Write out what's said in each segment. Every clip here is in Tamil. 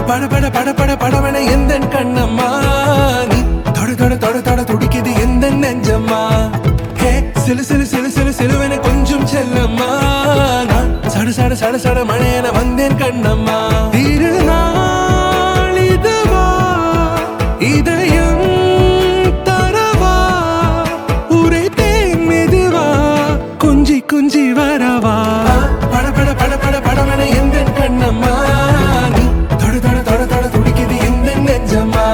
பட பட பட பட படவன எந்தன் கண்ணம்மா நீ தொட தொட தொட தொட துடிக்குது எந்த நெஞ்சம்மா ஹே சிலு சிலு சிலு சிலு சிலுவன கொஞ்சம் செல்லம்மா நான் சட சட சட சட மழையன வந்தேன் கண்ணம்மா திருநாள் இதுவா இதயம் தரவா உரைத்தேன் மெதுவா குஞ்சி குஞ்சி வரவா பட பட பட பட படவன எந்தன் கண்ணம்மா நீ தொட தொட தொட தொட துடிக்குது எந்த நெஞ்சம்மா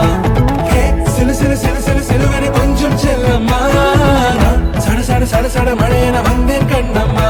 ஹே சிலு சிலு சிலு சிலு சிலுவன கொஞ்சம் செல்லம்மா நான் சட சட சட சட மழையன வந்தேன் கண்ணம்மா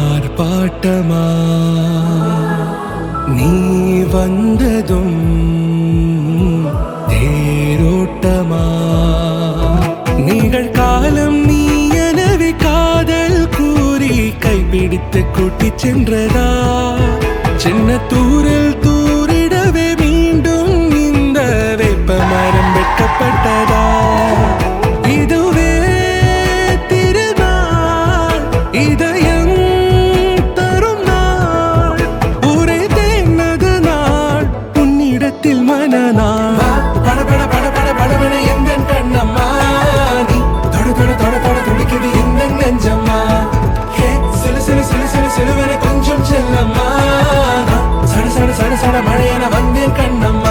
ஆர்ப்பாட்டமா நீ வந்ததும் தேரோட்டமா நிகழ்காலம் நீ எனவே காதல் கூறி கைப்பிடித்து கூட்டிச் சென்றதா சின்ன தூரில் தூரிடவே மீண்டும் இந்த வேப்ப மரம் வெட்டப்பட்டதா இதுவே திருநாள் இதயம் தரும் நாள் உரைத்தேனது நாள் உன்னிடத்தில் மனநாள் பட பட பட பட படவன எந்தன் கண்ணம்மா நீ தொட தொட தொட தொட துடிக்குது எந்த நெஞ்சம்மா ஹே சிலு சிலு சிலு சிலு சிலுவன கொஞ்சம் செல்லம்மா சட சட சட சட மழையன வந்தேன் கண்ணம்மா